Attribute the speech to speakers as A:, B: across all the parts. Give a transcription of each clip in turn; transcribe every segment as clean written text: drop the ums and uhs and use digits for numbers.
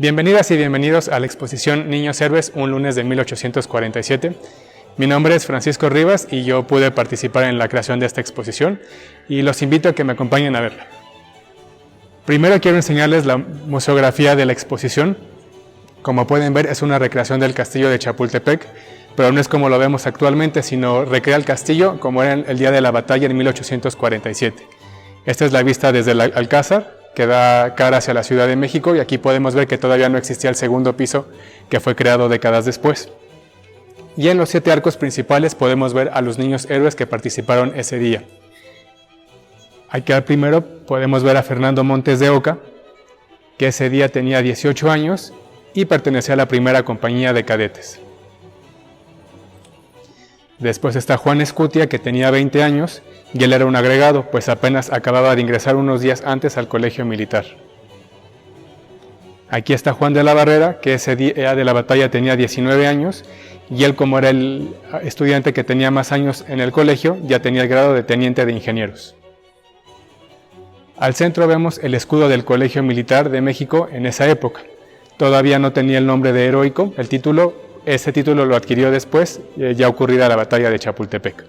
A: Bienvenidas y bienvenidos a la exposición Niños Héroes, un lunes de 1847. Mi nombre es Francisco Rivas y yo pude participar en la creación de esta exposición y los invito a que me acompañen a verla. Primero quiero enseñarles la museografía de la exposición. Como pueden ver, es una recreación del castillo de Chapultepec, pero no es como lo vemos actualmente, sino recrea el castillo como era el día de la batalla en 1847. Esta es la vista desde el Alcázar, que da cara hacia la Ciudad de México, y aquí podemos ver que todavía no existía el segundo piso, que fue creado décadas después. Y en los 7 arcos principales podemos ver a los niños héroes que participaron ese día. Aquí al primero podemos ver a Fernando Montes de Oca, que ese día tenía 18 años y pertenecía a la primera compañía de cadetes. Después está Juan Escutia, que tenía 20 años, y él era un agregado, pues apenas acababa de ingresar unos días antes al colegio militar. Aquí está Juan de la Barrera, que ese día de la batalla tenía 19 años, y él, como era el estudiante que tenía más años en el colegio, ya tenía el grado de teniente de ingenieros. Al centro vemos el escudo del Colegio Militar de México en esa época. Todavía no tenía el nombre de heroico, ese título lo adquirió después, ya ocurrida la batalla de Chapultepec.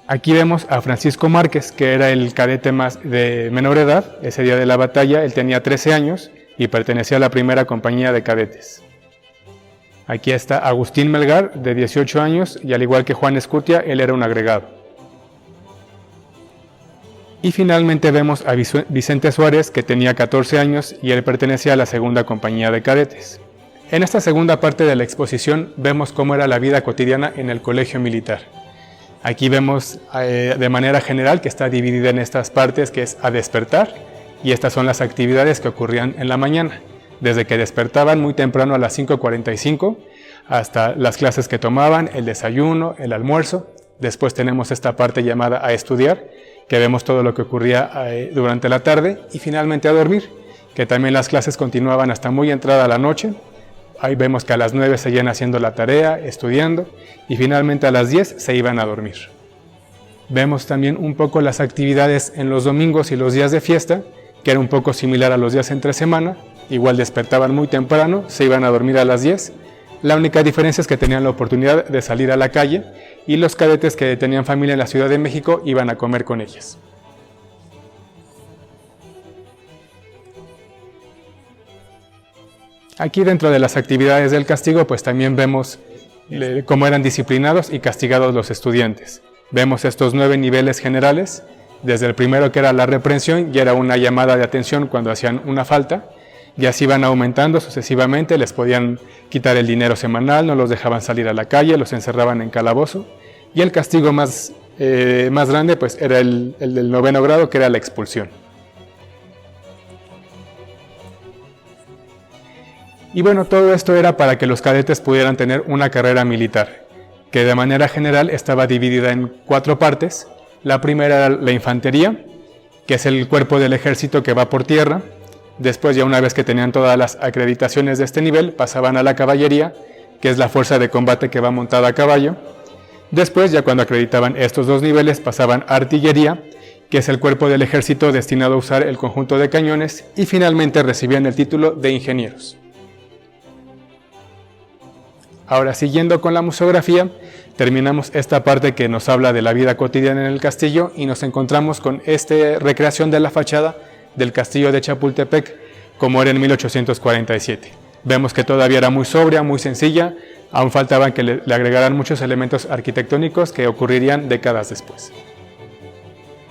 A: Aquí vemos a Francisco Márquez, que era el cadete de menor edad. Ese día de la batalla él tenía 13 años y pertenecía a la primera compañía de cadetes. Aquí está Agustín Melgar, de 18 años, y al igual que Juan Escutia, él era un agregado. Y finalmente vemos a Vicente Suárez, que tenía 14 años y él pertenecía a la segunda compañía de cadetes. En esta segunda parte de la exposición vemos cómo era la vida cotidiana en el colegio militar. Aquí vemos de manera general que está dividida en estas partes, que es a despertar, y estas son las actividades que ocurrían en la mañana, desde que despertaban muy temprano a las 5:45 hasta las clases que tomaban, el desayuno, el almuerzo. Después tenemos esta parte llamada a estudiar, que vemos todo lo que ocurría durante la tarde, y finalmente a dormir, que también las clases continuaban hasta muy entrada la noche. Ahí vemos que a las 9 seguían haciendo la tarea, estudiando, y finalmente a las 10 se iban a dormir. Vemos también un poco las actividades en los domingos y los días de fiesta, que era un poco similar a los días entre semana. Igual despertaban muy temprano, se iban a dormir a las 10. La única diferencia es que tenían la oportunidad de salir a la calle, y los cadetes que tenían familia en la Ciudad de México iban a comer con ellas. Aquí dentro de las actividades del castigo, pues también vemos cómo eran disciplinados y castigados los estudiantes. Vemos estos 9 niveles generales, desde el primero, que era la reprensión, y era una llamada de atención cuando hacían una falta, y así iban aumentando sucesivamente. Les podían quitar el dinero semanal, no los dejaban salir a la calle, los encerraban en calabozo, y el castigo más grande pues era el del 9º grado, que era la expulsión. Y bueno, todo esto era para que los cadetes pudieran tener una carrera militar, que de manera general estaba dividida en 4 partes. La primera era la infantería, que es el cuerpo del ejército que va por tierra. Después, ya una vez que tenían todas las acreditaciones de este nivel, pasaban a la caballería, que es la fuerza de combate que va montada a caballo. Después, ya cuando acreditaban estos 2 niveles, pasaban a artillería, que es el cuerpo del ejército destinado a usar el conjunto de cañones, y finalmente recibían el título de ingenieros. Ahora, siguiendo con la museografía, terminamos esta parte que nos habla de la vida cotidiana en el castillo, y nos encontramos con esta recreación de la fachada del castillo de Chapultepec, como era en 1847. Vemos que todavía era muy sobria, muy sencilla, aún faltaban que le agregaran muchos elementos arquitectónicos que ocurrirían décadas después.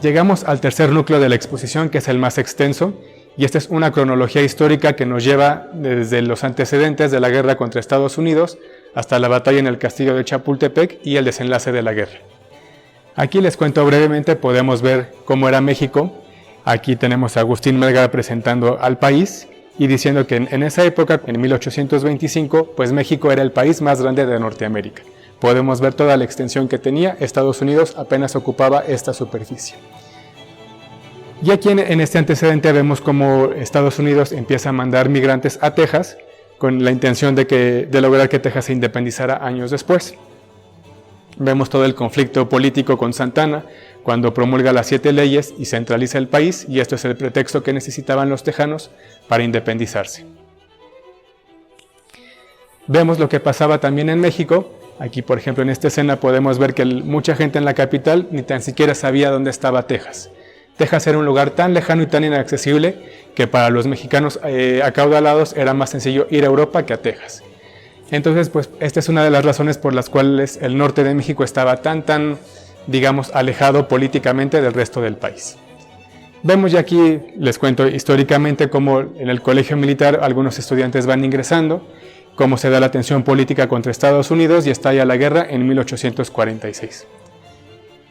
A: Llegamos al tercer núcleo de la exposición, que es el más extenso, y esta es una cronología histórica que nos lleva desde los antecedentes de la guerra contra Estados Unidos hasta la batalla en el castillo de Chapultepec y el desenlace de la guerra. Aquí les cuento brevemente, podemos ver cómo era México. Aquí tenemos a Agustín Melgar presentando al país y diciendo que en esa época, en 1825, pues México era el país más grande de Norteamérica. Podemos ver toda la extensión que tenía. Estados Unidos apenas ocupaba esta superficie. Y aquí en este antecedente vemos cómo Estados Unidos empieza a mandar migrantes a Texas con la intención de lograr que Texas se independizara años después. Vemos todo el conflicto político con Santana cuando promulga las 7 leyes y centraliza el país, y esto es el pretexto que necesitaban los tejanos para independizarse. Vemos lo que pasaba también en México. Aquí, por ejemplo, en esta escena podemos ver que mucha gente en la capital ni tan siquiera sabía dónde estaba Texas. Texas era un lugar tan lejano y tan inaccesible que para los mexicanos acaudalados era más sencillo ir a Europa que a Texas. Entonces, pues esta es una de las razones por las cuales el norte de México estaba tan, digamos, alejado políticamente del resto del país. Vemos ya aquí, les cuento históricamente cómo en el colegio militar algunos estudiantes van ingresando, cómo se da la tensión política contra Estados Unidos y estalla la guerra en 1846.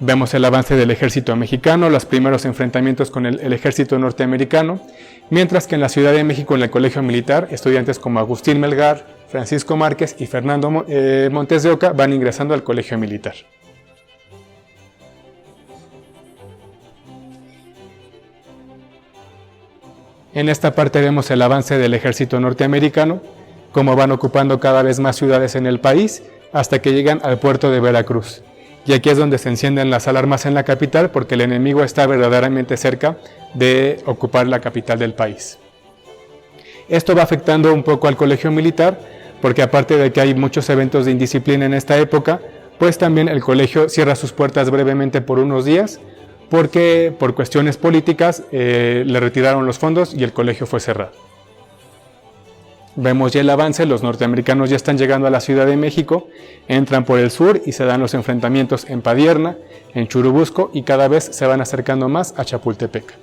A: Vemos el avance del ejército mexicano, los primeros enfrentamientos con el ejército norteamericano, mientras que en la Ciudad de México, en el colegio militar, estudiantes como Agustín Melgar, Francisco Márquez y Fernando Montes de Oca van ingresando al colegio militar. En esta parte vemos el avance del ejército norteamericano, cómo van ocupando cada vez más ciudades en el país, hasta que llegan al puerto de Veracruz. Y aquí es donde se encienden las alarmas en la capital, porque el enemigo está verdaderamente cerca de ocupar la capital del país. Esto va afectando un poco al colegio militar, porque aparte de que hay muchos eventos de indisciplina en esta época, pues también el colegio cierra sus puertas brevemente por unos días, porque por cuestiones políticas le retiraron los fondos y el colegio fue cerrado. Vemos ya el avance, los norteamericanos ya están llegando a la Ciudad de México, entran por el sur y se dan los enfrentamientos en Padierna, en Churubusco, y cada vez se van acercando más a Chapultepec.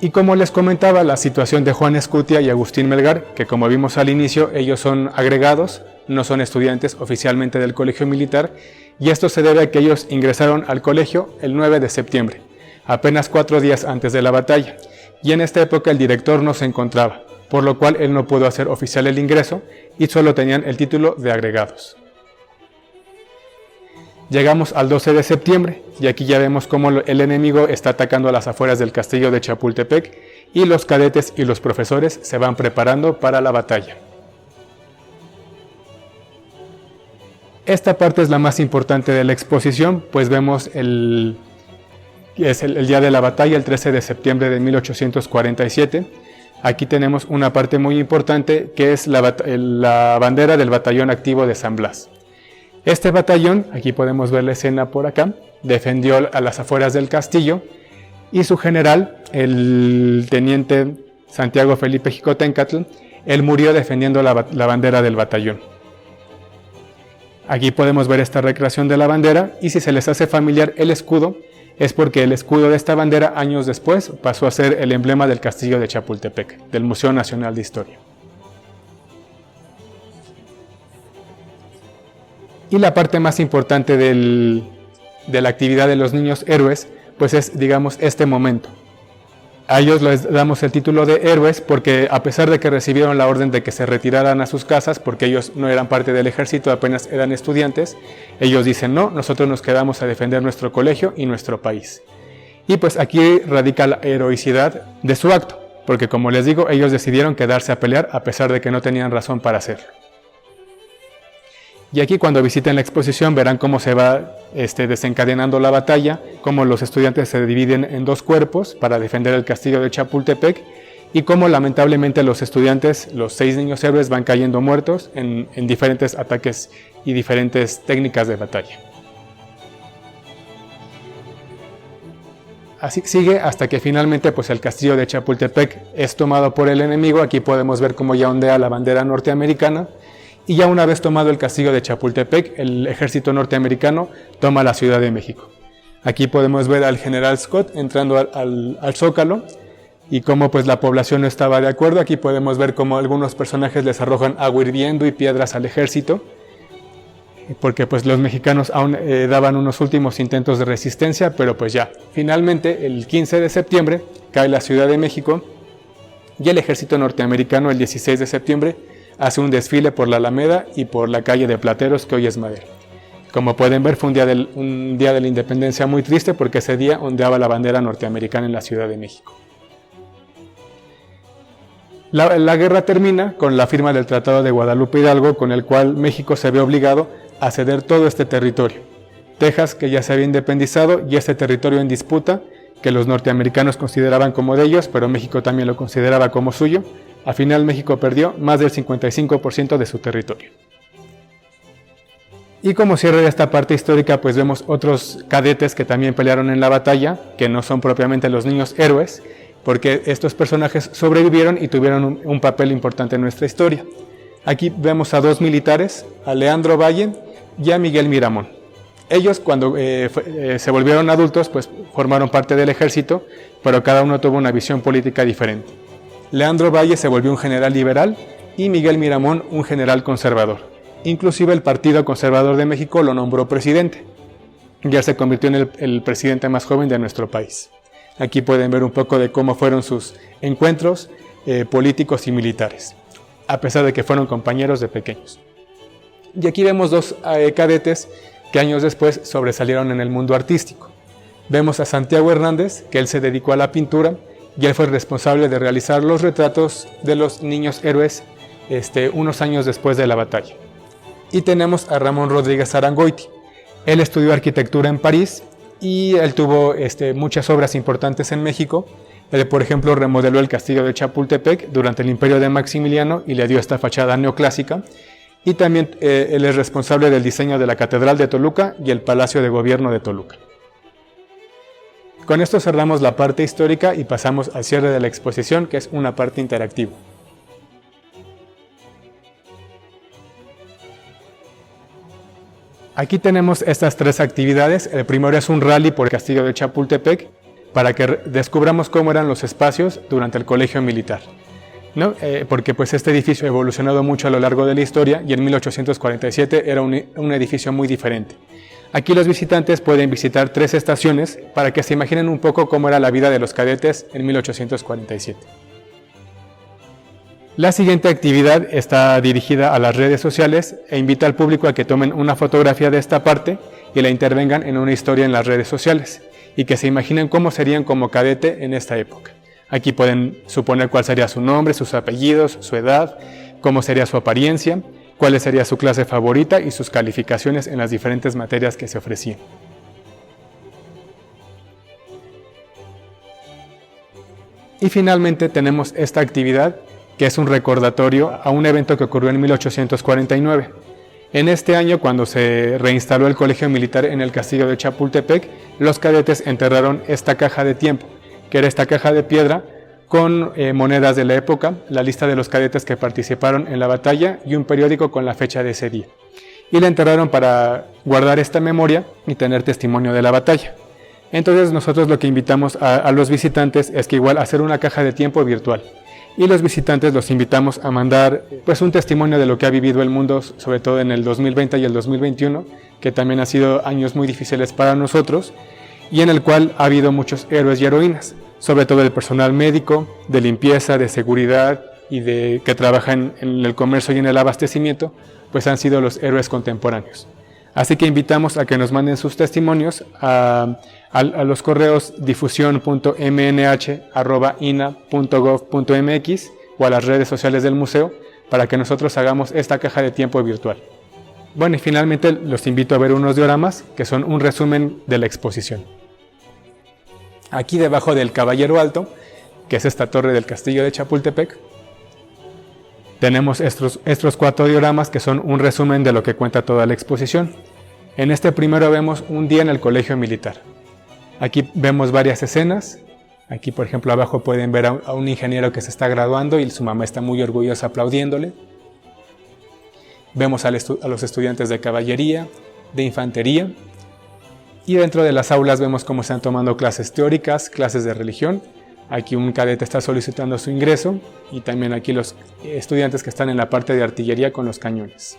A: Y como les comentaba, la situación de Juan Escutia y Agustín Melgar, que como vimos al inicio, ellos son agregados, no son estudiantes oficialmente del colegio militar, y esto se debe a que ellos ingresaron al colegio el 9 de septiembre. Apenas 4 días antes de la batalla, y en esta época el director no se encontraba, por lo cual él no pudo hacer oficial el ingreso y solo tenían el título de agregados. Llegamos al 12 de septiembre y aquí ya vemos cómo el enemigo está atacando a las afueras del castillo de Chapultepec y los cadetes y los profesores se van preparando para la batalla. Esta parte es la más importante de la exposición, pues vemos el día de la batalla, el 13 de septiembre de 1847. Aquí tenemos una parte muy importante que es la bandera del batallón activo de San Blas. Este batallón, aquí podemos ver la escena por acá, defendió a las afueras del castillo y su general, el teniente Santiago Felipe Jicotencatl, él murió defendiendo la bandera del batallón. Aquí podemos ver esta recreación de la bandera y si se les hace familiar el escudo, es porque el escudo de esta bandera años después pasó a ser el emblema del castillo de Chapultepec, del Museo Nacional de Historia. Y la parte más importante de la actividad de los niños héroes, pues es, digamos, este momento. A ellos les damos el título de héroes porque a pesar de que recibieron la orden de que se retiraran a sus casas, porque ellos no eran parte del ejército, apenas eran estudiantes, ellos dicen no, nosotros nos quedamos a defender nuestro colegio y nuestro país. Y pues aquí radica la heroicidad de su acto, porque como les digo, ellos decidieron quedarse a pelear a pesar de que no tenían razón para hacerlo. Y aquí cuando visiten la exposición verán cómo se va desencadenando la batalla, cómo los estudiantes se dividen en 2 cuerpos para defender el castillo de Chapultepec y cómo lamentablemente los estudiantes, los 6 niños héroes, van cayendo muertos en diferentes ataques y diferentes técnicas de batalla. Así sigue hasta que finalmente pues, el castillo de Chapultepec es tomado por el enemigo. Aquí podemos ver cómo ya ondea la bandera norteamericana. Y ya una vez tomado el castillo de Chapultepec, el ejército norteamericano toma la Ciudad de México. Aquí podemos ver al general Scott entrando al Zócalo y cómo pues la población no estaba de acuerdo. Aquí podemos ver cómo algunos personajes les arrojan agua hirviendo y piedras al ejército, porque pues los mexicanos aún daban unos últimos intentos de resistencia, pero pues ya, finalmente el 15 de septiembre cae la Ciudad de México y el ejército norteamericano el 16 de septiembre hace un desfile por la Alameda y por la calle de Plateros, que hoy es Madero. Como pueden ver, fue un día de la independencia muy triste porque ese día ondeaba la bandera norteamericana en la Ciudad de México. La guerra termina con la firma del Tratado de Guadalupe Hidalgo, con el cual México se ve obligado a ceder todo este territorio. Texas, que ya se había independizado, y este territorio en disputa, que los norteamericanos consideraban como de ellos, pero México también lo consideraba como suyo. Al final México perdió más del 55% de su territorio. Y como cierre de esta parte histórica, pues vemos otros cadetes que también pelearon en la batalla, que no son propiamente los niños héroes, porque estos personajes sobrevivieron y tuvieron un papel importante en nuestra historia. Aquí vemos a dos militares, a Leandro Valle y a Miguel Miramón. Ellos, cuando se volvieron adultos, pues formaron parte del ejército, pero cada uno tuvo una visión política diferente. Leandro Valle se volvió un general liberal y Miguel Miramón un general conservador. Inclusive el Partido Conservador de México lo nombró presidente. Ya se convirtió en el presidente más joven de nuestro país. Aquí pueden ver un poco de cómo fueron sus encuentros políticos y militares, a pesar de que fueron compañeros de pequeños. Y aquí vemos dos cadetes que años después sobresalieron en el mundo artístico. Vemos a Santiago Hernández, que él se dedicó a la pintura, y él fue responsable de realizar los retratos de los niños héroes unos años después de la batalla. Y tenemos a Ramón Rodríguez Arangoiti. Él estudió arquitectura en París, y él tuvo muchas obras importantes en México. Él, por ejemplo, remodeló el castillo de Chapultepec durante el imperio de Maximiliano y le dio esta fachada neoclásica. Y también él es responsable del diseño de la Catedral de Toluca y el Palacio de Gobierno de Toluca. Con esto cerramos la parte histórica y pasamos al cierre de la exposición, que es una parte interactiva. Aquí tenemos estas tres actividades. El primero es un rally por el castillo de Chapultepec para que descubramos cómo eran los espacios durante el colegio militar, ¿no? Porque pues este edificio ha evolucionado mucho a lo largo de la historia y en 1847 era un edificio muy diferente. Aquí los visitantes pueden visitar 3 estaciones para que se imaginen un poco cómo era la vida de los cadetes en 1847. La siguiente actividad está dirigida a las redes sociales e invita al público a que tomen una fotografía de esta parte y la intervengan en una historia en las redes sociales y que se imaginen cómo serían como cadete en esta época. Aquí pueden suponer cuál sería su nombre, sus apellidos, su edad, cómo sería su apariencia, cuál sería su clase favorita y sus calificaciones en las diferentes materias que se ofrecían. Y finalmente tenemos esta actividad, que es un recordatorio a un evento que ocurrió en 1849. En este año, cuando se reinstaló el colegio militar en el castillo de Chapultepec, los cadetes enterraron esta caja de tiempo, que era esta caja de piedra con monedas de la época, la lista de los cadetes que participaron en la batalla y un periódico con la fecha de ese día. Y la enterraron para guardar esta memoria y tener testimonio de la batalla. Entonces nosotros lo que invitamos a los visitantes es que igual hacer una caja de tiempo virtual. Y los visitantes los invitamos a mandar pues un testimonio de lo que ha vivido el mundo, sobre todo en el 2020 y el 2021, que también han sido años muy difíciles para nosotros, y en el cual ha habido muchos héroes y heroínas, sobre todo el personal médico, de limpieza, de seguridad y que trabaja en el comercio y en el abastecimiento, pues han sido los héroes contemporáneos. Así que invitamos a que nos manden sus testimonios a los correos difusión.mnh@ina.gov.mx o a las redes sociales del museo para que nosotros hagamos esta caja de tiempo virtual. Bueno, y finalmente los invito a ver unos dioramas que son un resumen de la exposición. Aquí debajo del Caballero Alto, que es esta torre del castillo de Chapultepec, tenemos estos 4 dioramas que son un resumen de lo que cuenta toda la exposición. En este primero vemos un día en el colegio militar. Aquí vemos varias escenas. Aquí, por ejemplo, abajo pueden ver a un ingeniero que se está graduando y su mamá está muy orgullosa aplaudiéndole. Vemos a los estudiantes de caballería, de infantería. Y dentro de las aulas vemos cómo se están tomando clases teóricas, clases de religión. Aquí un cadete está solicitando su ingreso y también aquí los estudiantes que están en la parte de artillería con los cañones.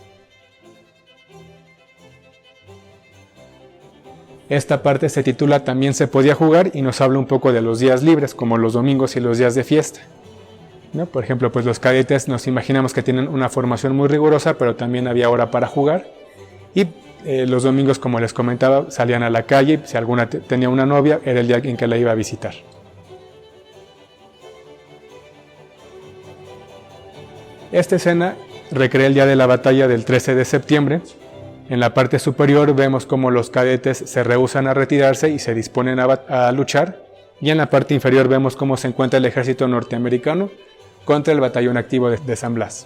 A: Esta parte se titula También se podía jugar y nos habla un poco de los días libres, como los domingos y los días de fiesta, ¿no? Por ejemplo, pues los cadetes nos imaginamos que tienen una formación muy rigurosa, pero también había hora para jugar. Y los domingos, como les comentaba, salían a la calle, si alguna tenía una novia, era el día en que la iba a visitar. Esta escena recrea el día de la batalla del 13 de septiembre. En la parte superior vemos cómo los cadetes se rehúsan a retirarse y se disponen a luchar, y en la parte inferior vemos cómo se encuentra el ejército norteamericano contra el batallón activo de San Blas.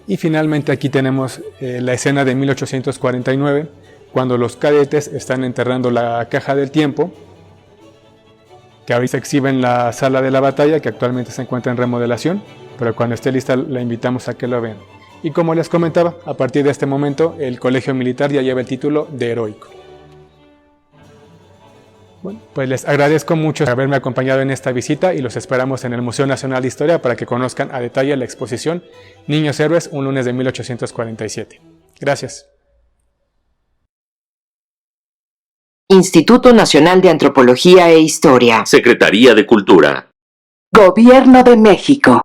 A: Y finalmente aquí tenemos la escena de 1849, cuando los cadetes están enterrando la caja del tiempo, que ahorita se exhibe en la sala de la batalla, que actualmente se encuentra en remodelación, pero cuando esté lista la invitamos a que lo vean. Y como les comentaba, a partir de este momento el colegio militar ya lleva el título de heroico. Bueno, pues les agradezco mucho haberme acompañado en esta visita y los esperamos en el Museo Nacional de Historia para que conozcan a detalle la exposición Niños Héroes, un lunes de 1847. Gracias.
B: Instituto Nacional de Antropología e Historia.
C: Secretaría de Cultura.
B: Gobierno de México.